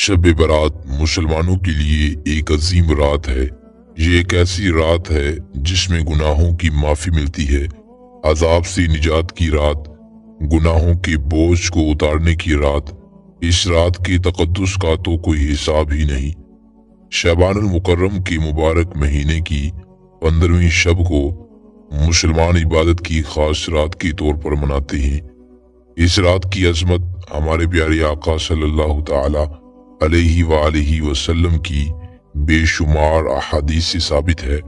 शब बरात मुसलमानों के लिए एक अजीम रात है। ये एक ऐसी रात है जिसमें गुनाहों की माफ़ी मिलती है, अजाब से निजात की रात, गुनाहों के बोझ को उतारने की रात। इस रात के तकद्दुस का तो कोई हिसाब ही नहीं। शबानुल मुकर्रम के मुबारक महीने की 15वीं शब को मुसलमान इबादत की खास रात के तौर पर मनाते हैं। इस रात की अजमत हमारे प्यारे आका सल्लल्लाहु ताला अलैहि वसल्लम की बेशुमार अहादीस से साबित है।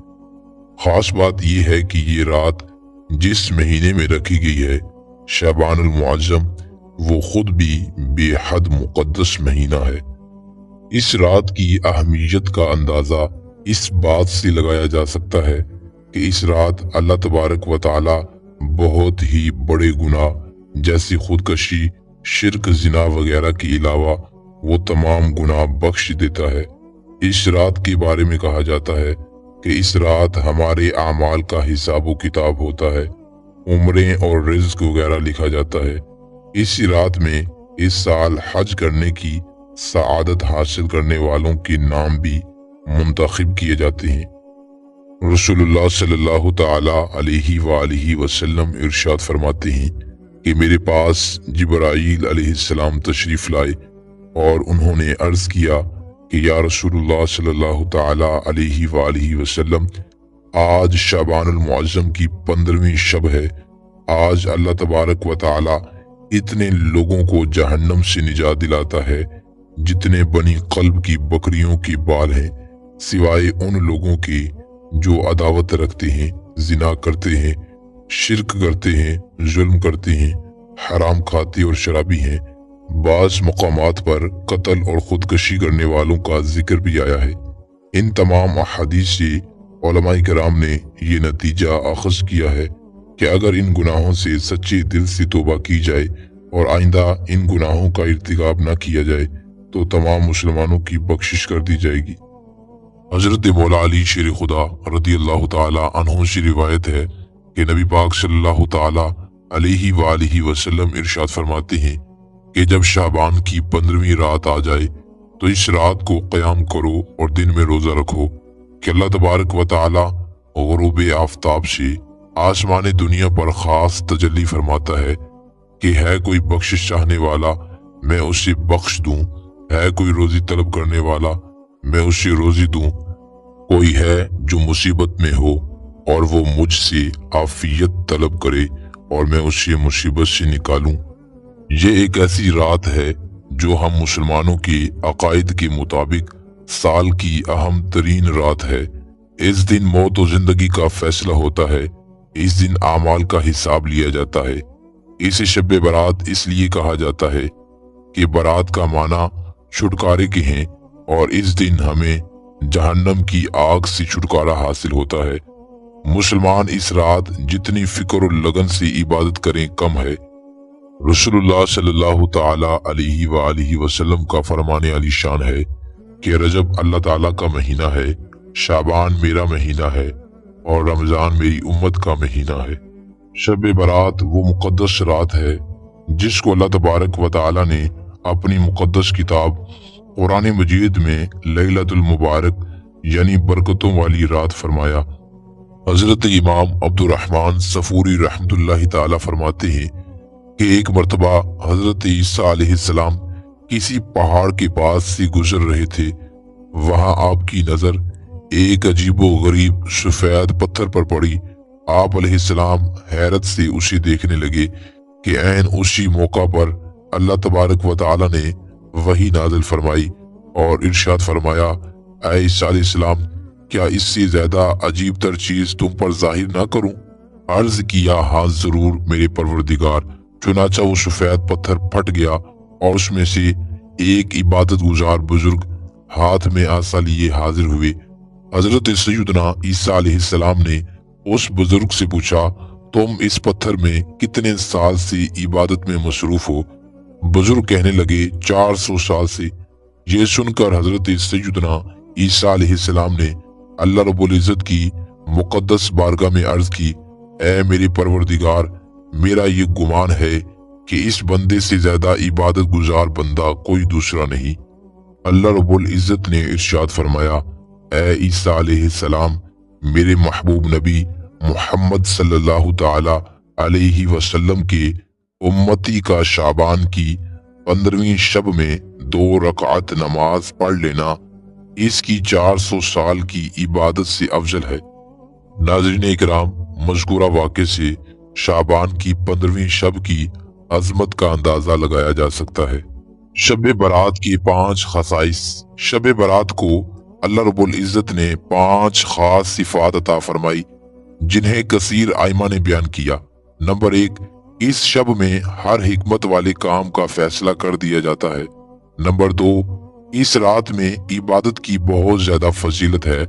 खास बात यह है कि ये रात जिस महीने में रखी गई है, शबानुल मुअज्जम, वो खुद भी बेहद मुक़द्दस महीना है। इस रात की अहमियत का अंदाज़ा इस बात से लगाया जा सकता है कि इस रात अल्लाह तबारक व ताला बहुत ही बड़े गुनाह जैसे खुदकशी, शिर्क, जिना वगैरह के अलावा वो तमाम गुनाह बख्श देता है। इस रात के बारे में कहा जाता है कि इस रात हमारे आमाल का हिसाब किताब होता है, उम्रें और रिज्क वगैरह लिखा जाता है। इसी रात में इस साल हज करने की सआदत हासिल करने वालों के नाम भी मुंतखब किए जाते हैं। रसूलुल्लाह सल्लल्लाहु ताला अलैहि वसल्लम इरशाद फरमाते हैं कि मेरे पास जिब्राईल अलैहिस्सलाम तशरीफ लाए और उन्होंने अर्ज किया कि या रसूलुल्लाह सल्लल्लाहु ताला अलैहि वसल्लम, आज शबानुल मुअज्जम की 15वीं शब है। आज अल्लाह तबारक व ताला इतने लोगों को जहन्नम से निजात दिलाता है जितने बनी कल्ब की बकरियों के बाल हैं, सिवाय उन लोगों के जो अदावत रखते हैं, जिना करते हैं, शिर्क करते हैं, जुल्म करते हैं, हराम खाते और शराबी हैं। बाज़ मकामात पर कत्ल और खुदकशी करने वालों का जिक्र भी आया है। इन तमाम अहादीस से उलमाए किराम ने ये नतीजा अखज़ किया है कि अगर इन गुनाहों से सच्चे दिल से तौबा की जाए और आइंदा इन गुनाहों का इर्तिकाब न किया जाए तो तमाम मुसलमानों की बख्शिश कर दी जाएगी। हजरत मौला अली शेर खुदा रदियल्लाहु ताला अन्हु से रिवायत है कि नबी पाक सल्लल्लाहु ताला अलैहि वसल्लम इरशाद फरमाते हैं कि जब शाबान की 15वीं रात आ जाए तो इस रात को क़याम करो और दिन में रोज़ा रखो कि अल्लाह तबारक व ताला गुरूब आफताब से आसमान दुनिया पर ख़ास तजल्ली फरमाता है कि है कोई बख्शिश चाहने वाला, मैं उसे बख्श दूं, है कोई रोज़ी तलब करने वाला, मैं उसे रोज़ी दूं, कोई है जो मुसीबत में हो और वो मुझसे आफियत तलब करे और मैं उसे मुसीबत से निकालूं। ये एक ऐसी रात है जो हम मुसलमानों के अकायद के मुताबिक साल की अहम तरीन रात है। इस दिन मौत और जिंदगी का फैसला होता है। इस दिन आमाल का हिसाब लिया जाता है। इसे शब बरात इसलिए कहा जाता है कि बरात का माना छुटकारे के हैं और इस दिन हमें जहन्नम की आग से छुटकारा हासिल होता है। मुसलमान इस रात जितनी फिक्र और लगन से इबादत करें कम है। रसूलुल्लाह सल्लल्लाहु ताला अलैहि वसल्लम का फरमाने अली शान है कि रजब अल्लाह ताला का महीना है, शाबान मेरा महीना है और रमजान मेरी उम्मत का महीना है। शब बरात वो मुकद्दस रात है जिसको अल्लाह तबारक व ताला ने अपनी मुकद्दस किताब कुरान मजीद में लैलतुल मुबारक यानी बरकतों वाली रात फरमाया। हजरत इमाम अब्दुर्रहमान सफूरी रहमतुल्लाहि ताला फरमाते हैं कि एक मर्तबा हजरत ईसा अलैहिस्सलाम किसी पहाड़ के पास से गुजर रहे थे। वहां आपकी नजर एक अजीबो गरीब सफेद पत्थर पर पड़ी। आप अलैहिस्सलाम हैरत से उसे देखने लगे कि ऐन उसी मौका पर अल्लाह तबारक व ताला ने वही नाज़िल फरमाई और इरशाद फरमाया, ऐ ईसा अलैहिस्सलाम, क्या इससे ज्यादा अजीब तर चीज तुम पर जाहिर ना करूं? अर्ज किया, हाँ जरूर मेरे परवरदिगार। चुनाचा वो सफेद पत्थर फट गया और उसमें से एक इबादत गुजार बुजुर्ग हाथ में आसा लिए हाजिर हुए। हजरत सैयदना ईसा अलैहिस्सलाम ने उस बुजुर्ग से पूछा, तुम इस पत्थर में कितने साल से इबादत में मसरूफ हो? बुजुर्ग कहने लगे, 400 साल से। ये सुनकर हजरत सैयदना ईसा अलैहिस्सलाम ने अल्लाह रब्बुल इज्जत की मुकद्दस बारगाह में अर्ज की, ऐ मेरे परवरदिगार, मेरा ये गुमान है कि इस बंदे से ज्यादा इबादत गुजार बंदा कोई दूसरा नहीं। अल्लाह रब्बुल इज़्ज़त ने इरशाद फरमाया, ए ईसा अलैहिस्सलाम, मेरे महबूब नबी मोहम्मद सल्लल्लाहु ताला अलैहि वसल्लम के उम्मती का शाबान की 15वीं शब में 2 रकात नमाज पढ़ लेना इसकी 400 साल की इबादत से अफजल है। नाज़रीन इकराम, मज़कूरा वाक़े से शाबान की 15वीं शब की अज़मत का अंदाज़ा लगाया जा सकता है। शब बरात की 5 खसाइस। शब बरात को अल्लाह रब्बुल इज़्ज़त ने 5 खास सिफात अता फरमाई जिन्हें कसीर आइमा ने बयान किया। नंबर 1, इस शब में हर हिकमत वाले काम का फैसला कर दिया जाता है। नंबर 2, इस रात में इबादत की बहुत ज्यादा फजीलत है।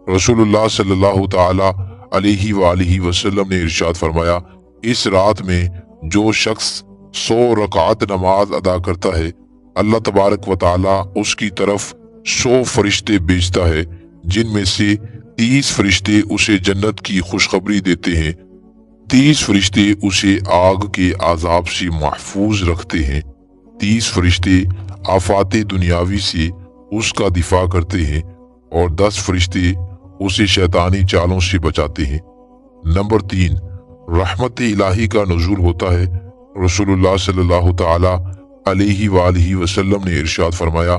रसूलुल्लाह सल्लल्लाहु ताला अलैहि वालिहि वसल्लम ने इरशाद फरमाया, इस रात में जो शख्स 100 रकात नमाज अदा करता है, अल्लाह तबारक व ताला उसकी तरफ 100 फरिश्ते भेजता है जिनमें से 30 फरिश्ते उसे जन्नत की खुशखबरी देते हैं, 30 फरिश्ते उसे आग के आजाब से महफूज रखते हैं, 30 फरिश्ते आफाते दुनियावी से उसका दिफा करते हैं और 10 फरिश्ते उसे शैतानी चालों से बचाते हैं। नंबर 3, रहमत इलाही का नुज़ूल होता है। रसूलुल्लाह सल्लल्लाहु ताला अलैहि वालिहि वसल्लम ने इरशाद फरमाया,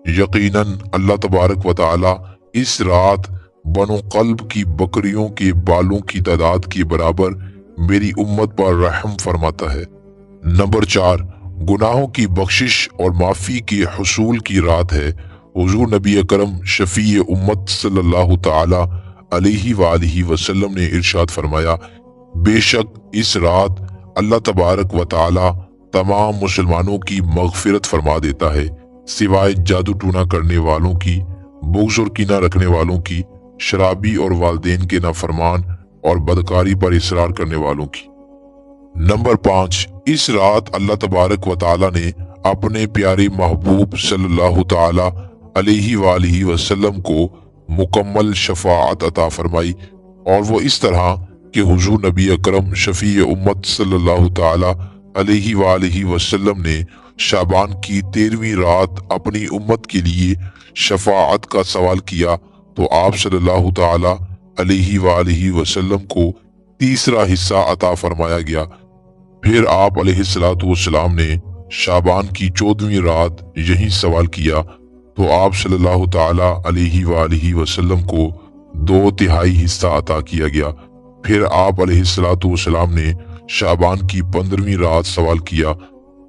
यकीनन अल्लाह तबारक व ताला इस रात बनो कल्ब की बकरियों के बालों की तादाद के बराबर मेरी उम्मत पर रहम फरमाता है। नंबर 4, गुनाहों की बख्शिश और माफी के हुसूल की रात है। हुजूर नबी अकरम शफी उम्मत सल्लल्लाहु ताला अलैहि वालिहि वसल्लम ने इरशाद फरमाया, बेशक इस रात अल्लाह तबारक व ताला तमाम मुसलमानों की मगफिरत फरमा देता है सिवाय जादू टूना करने वालों की, बुग़्ज़ और कीना रखने वालों की, शराबी और वालिदैन के नाफरमान और बदकारी पर इसरार करने वालों की। नंबर 5, इस रात अल्लाह तबारक व ताला ने अपने प्यारे महबूब सल्लल्लाहु ताला अलैहि वालिहि वसल्लम को मुकम्मल शफाअत अता फरमाई और वो इस तरह कि हुजूर नबी अकरम शफी उम्मत सल्लल्लाहु ताला अलैहि वालिहि वसल्लम ने शाबान की 13वीं रात अपनी उम्मत के लिए शफाअत का सवाल किया तो आप सल्लल्लाहु ताला अलैहि वालिहि वसल्लम को तीसरा हिस्सा अता फरमाया गया। फिर आप अलैहिस्सलातु वस्सलाम ने शाबान की 14वीं रात यही सवाल किया तो आप सल्लल्लाहु ताला अलैहि वालिहि वसल्लम को 2/3 हिस्सा अता किया गया। फिर आप अलैहिस्सलातु वस्सलाम ने शाबान की 15वीं रात सवाल किया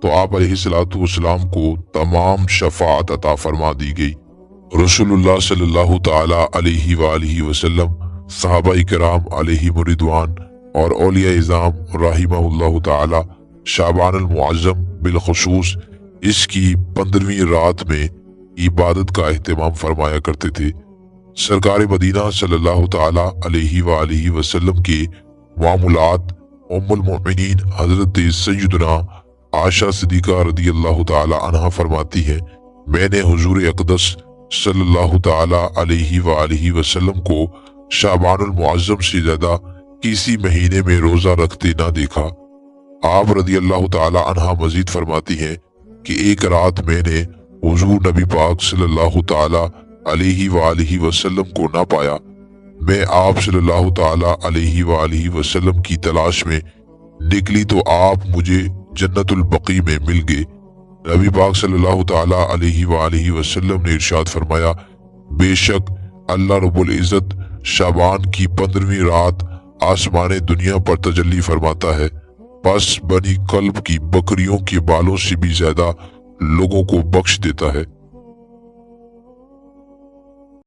तो आप अलैहिस्सलातु वस्सलाम को तमाम शफाअत अता फरमा दी गई। रसूलुल्लाह सल्लल्लाहु ताला अलैहि वालिहि वसल्लम, सहाबाए किराम अलैहिम रिदवान और औलिया इज़ाम रहिमहुल्लाह ताला शाबान अल मुअज़्ज़म बिलखुसूस इसकी 15वीं रात में इबादत का एहतमाम फरमाया करते थे। सरकार मदीना सल्लल्लाहु ताला अलैहि वालिहि वसल्लम के मामूलात उम्मुल मोमिनीन हजरत सय्यदना आयशा सिद्दीक़ा रदियल्लाहु ताला अन्हा फरमाती है, मैंने हुजूर अक़दस सल्लल्लाहु ताला अलैहि वालिहि वसल्लम को शाबानुल मुअज़्ज़म से ज्यादा किसी महीने में रोजा रखते ना देखा। आप रदियल्लाहु ताला अन्हा मजीद फरमाती हैं कि एक रात मैंने हुजूर नबी पाक सल्लल्लाहु ताला अलैहि वालिहि वसल्लम को ना पाया। मैं आप सल्लल्लाहु ताला अलैहि वालिहि वसल्लम की तलाश में निकली तो आप मुझे जन्नतुल बकी में मिल गए। नबी पाक सल्लल्लाहु ताला अलैहि वालिहि वसल्लम ने इरशाद फरमाया, बेशक अल्लाह रब्बुल इज़्ज़त शाबान की 15वीं रात आसमाने दुनिया पर तजल्ली फरमाता है, बस बनी कल्ब की बकरियों के बालों से भी ज्यादा लोगों को बख्श देता है।